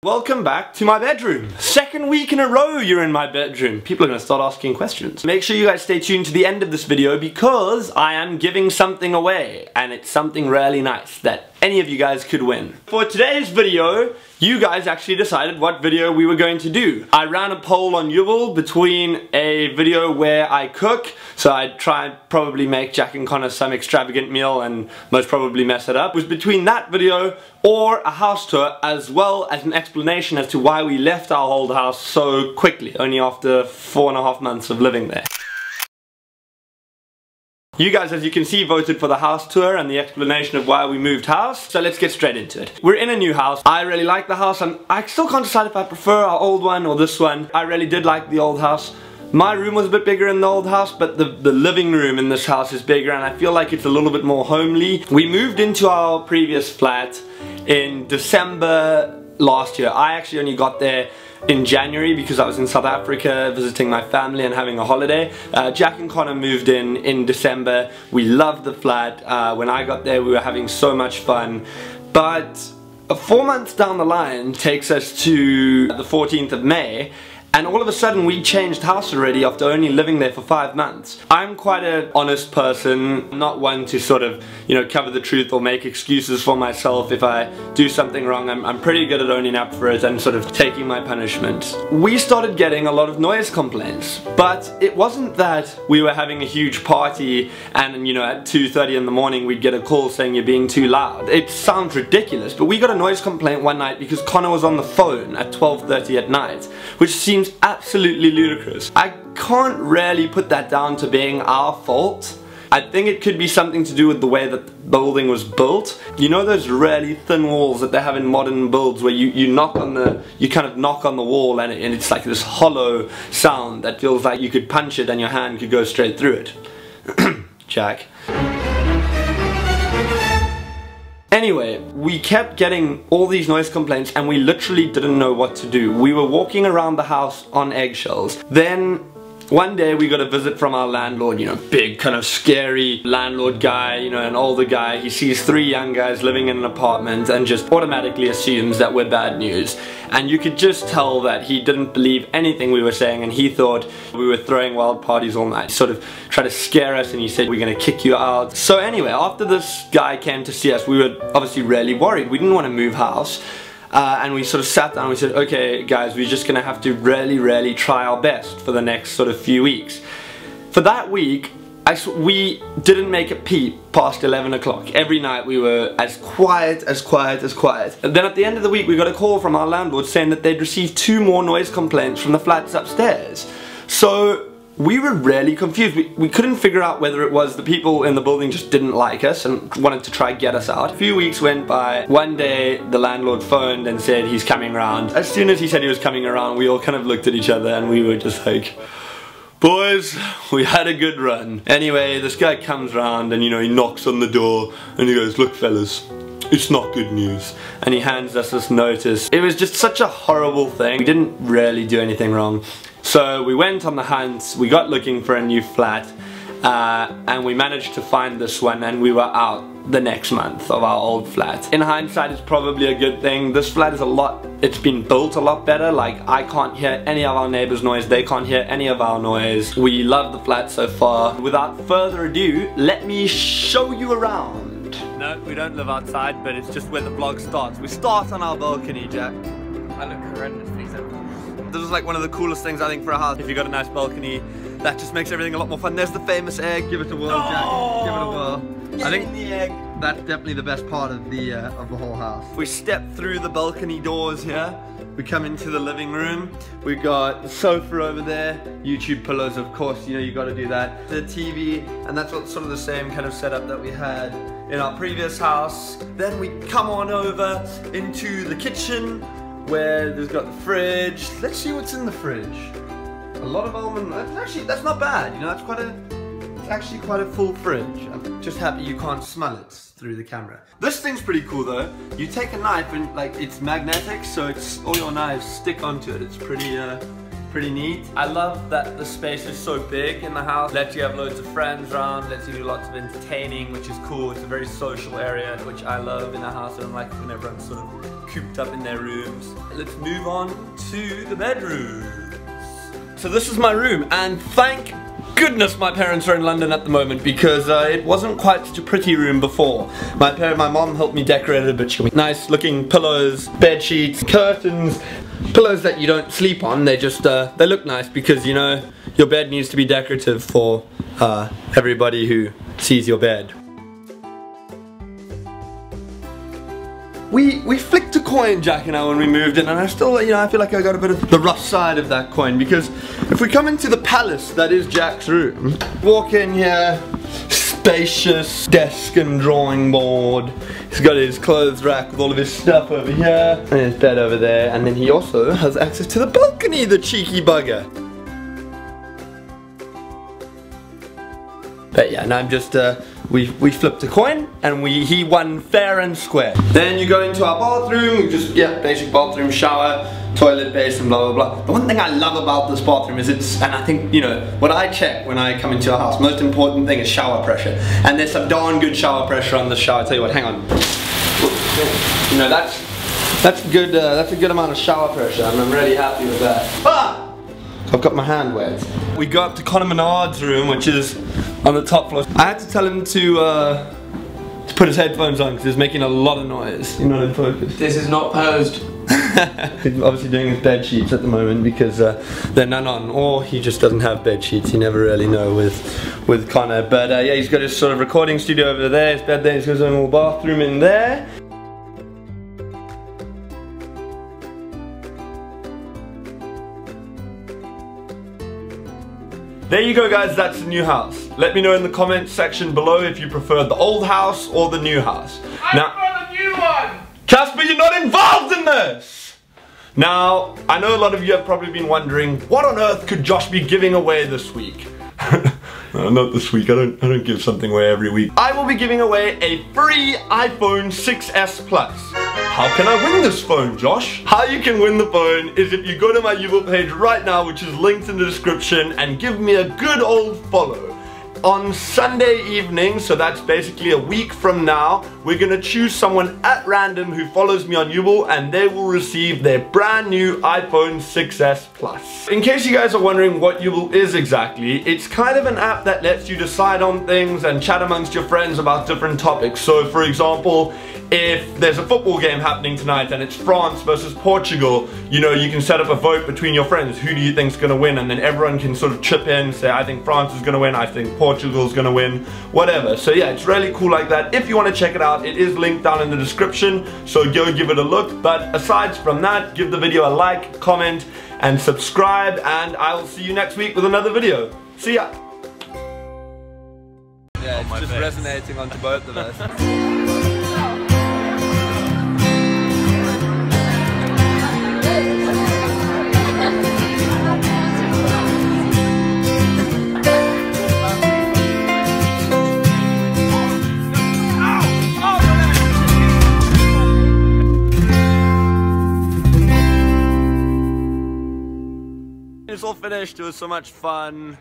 Welcome back to my bedroom. Second week in a row you're in my bedroom. People are going to start asking questions. Make sure you guys stay tuned to the end of this video because I am giving something away, and it's something really nice that any of you guys could win. For today's video, you guys actually decided what video we were going to do. I ran a poll on Yubble between a video where I cook, so I'd try and probably make Jack and Connor some extravagant meal and most probably mess it up. It was between that video or a house tour, as well as an explanation as to why we left our old house so quickly, only after 4.5 months of living there. You guys, as you can see, voted for the house tour and the explanation of why we moved house, so let's get straight into it. We're in a new house. I really like the house, and I still can't decide if I prefer our old one or this one. I really did like the old house. My room was a bit bigger in the old house, but the living room in this house is bigger, and I feel like it's a little bit more homely. We moved into our previous flat in December last year. I actually only got there in January because I was in South Africa visiting my family and having a holiday. Jack and Connor moved in December. We loved the flat. When I got there we were having so much fun, but 4 months down the line takes us to the 14th of May, and all of a sudden we changed house already after only living there for 5 months. I'm quite an honest person, not one to sort of, you know, cover the truth or make excuses for myself. If I do something wrong, I'm pretty good at owning up for it and sort of taking my punishment. We started getting a lot of noise complaints, but it wasn't that we were having a huge party and, you know, at 2:30 in the morning we'd get a call saying you're being too loud. It sounds ridiculous, but we got a noise complaint one night because Connor was on the phone at 12:30 at night, which seems absolutely ludicrous. I can't really put that down to being our fault. I think it could be something to do with the way that the building was built. You know those really thin walls that they have in modern builds where you kind of knock on the wall and it's like this hollow sound that feels like you could punch it and your hand could go straight through it. Jack. Anyway, we kept getting all these noise complaints and we literally didn't know what to do. We were walking around the house on eggshells. Then one day we got a visit from our landlord, you know, big kind of scary landlord guy, you know, an older guy. He sees 3 young guys living in an apartment and just automatically assumes that we're bad news. And you could just tell that he didn't believe anything we were saying, and he thought we were throwing wild parties all night. Sort of tried to scare us, and he said we're gonna kick you out. So anyway, after this guy came to see us, we were obviously really worried. We didn't want to move house. And we sort of sat down and we said, okay guys, we're just gonna have to really try our best for the next sort of few weeks. For that week, we didn't make a peep past 11 o'clock. Every night we were as quiet as quiet as quiet. And then at the end of the week we got a call from our landlord saying that they'd received 2 more noise complaints from the flats upstairs. So we were really confused. We couldn't figure out whether it was the people in the building just didn't like us and wanted to try get us out. A few weeks went by. One day the landlord phoned and said he's coming around. As soon as he said he was coming around, we all kind of looked at each other and we were just like, boys, we had a good run. Anyway, this guy comes around and, you know, he knocks on the door and he goes, look fellas, it's not good news. And he hands us this notice. It was just such a horrible thing. We didn't really do anything wrong. So we went on the hunt, we got looking for a new flat, and we managed to find this one, and we were out the next month of our old flat. In hindsight, it's probably a good thing. This flat is it's been built a lot better. Like, I can't hear any of our neighbors' noise, they can't hear any of our noise. We love the flat so far. Without further ado, let me show you around. No, we don't live outside, but it's just where the vlog starts. We start on our balcony, Jack. I look horrendous, please don't. This is like one of the coolest things I think for a house. If you got a nice balcony, that just makes everything a lot more fun. There's the famous egg. Give it a whirl, Jack. Give it a whirl. I think the egg. That's definitely the best part of the whole house. We step through the balcony doors here. We come into the living room. We got the sofa over there. YouTube pillows, of course. You know you got to do that. The TV, and that's what sort of the same kind of setup that we had in our previous house. Then we come on over into the kitchen, where there's got the fridge. Let's see what's in the fridge. A lot of almond. That's not bad. You know, it's actually quite a full fridge. I'm just happy you can't smell it through the camera. This thing's pretty cool though. You take a knife and like it's magnetic, so it's all your knives stick onto it. It's pretty pretty neat. I love that the space is so big in the house. Lets you have loads of friends around, lets you do lots of entertaining, which is cool. It's a very social area, which I love in the house. I don't like when everyone's sort of cooped up in their rooms. Let's move on to the bedrooms. So this is my room, and thank goodness my parents are in London at the moment, because it wasn't quite such a pretty room before. My mom helped me decorate it a bit. She got me nice looking pillows, bed sheets, curtains, pillows that you don't sleep on. They just they look nice because, you know, your bed needs to be decorative for everybody who sees your bed. We flicked a coin, Jack and I, when we moved in, and I still, you know, I feel like I got a bit of the rough side of that coin, because if we come into the palace that is Jack's room, walk in here, spacious desk and drawing board. He's got his clothes rack with all of his stuff over here, and his bed over there, and then he also has access to the balcony, the cheeky bugger. But yeah, and I'm just, we flipped a coin, and he won fair and square. Then you go into our bathroom, just, yeah, basic bathroom, shower, toilet, basin, blah, blah, blah. The one thing I love about this bathroom is and I think, you know, what I check when I come into a house, most important thing is shower pressure. And there's some darn good shower pressure on the shower. I'll tell you what, hang on. You know, that's a good amount of shower pressure, and I'm really happy with that. Ah! I've got my hand wet. We go up to Conor Menard's room, which is on the top floor. I had to tell him to put his headphones on because he's making a lot of noise. You're not in focus. This is not posed. He's obviously doing his bed sheets at the moment because there are none on, or he just doesn't have bed sheets. You never really know with Conor. But yeah, he's got his sort of recording studio over there, his bed there, he's got his own little bathroom in there. There you go, guys, that's the new house. Let me know in the comments section below if you prefer the old house or the new house. I prefer the new one! Casper, you're not involved in this! Now, I know a lot of you have probably been wondering, what on earth could Josh be giving away this week? No, not this week, I don't give something away every week. I will be giving away a free iPhone 6s Plus. How can I win this phone, Josh? How you can win the phone is if you go to my Yuval page right now, which is linked in the description, and give me a good old follow. On Sunday evening, so that's basically a week from now, we're gonna choose someone at random who follows me on Yuval, and they will receive their brand new iPhone 6s Plus. In case you guys are wondering what Yuval is exactly, it's kind of an app that lets you decide on things and chat amongst your friends about different topics. So for example, if there's a football game happening tonight and it's France versus Portugal, you know, you can set up a vote between your friends. Who do you think's gonna win? And then everyone can sort of chip in, say, I think France is gonna win, I think Portugal's gonna win, whatever. So yeah, it's really cool like that. If you want to check it out, it is linked down in the description, so go give it a look. But aside from that, give the video a like, comment, and subscribe, and I will see you next week with another video. See ya! Yeah, it's just resonating onto both of us. It's all finished, it was so much fun.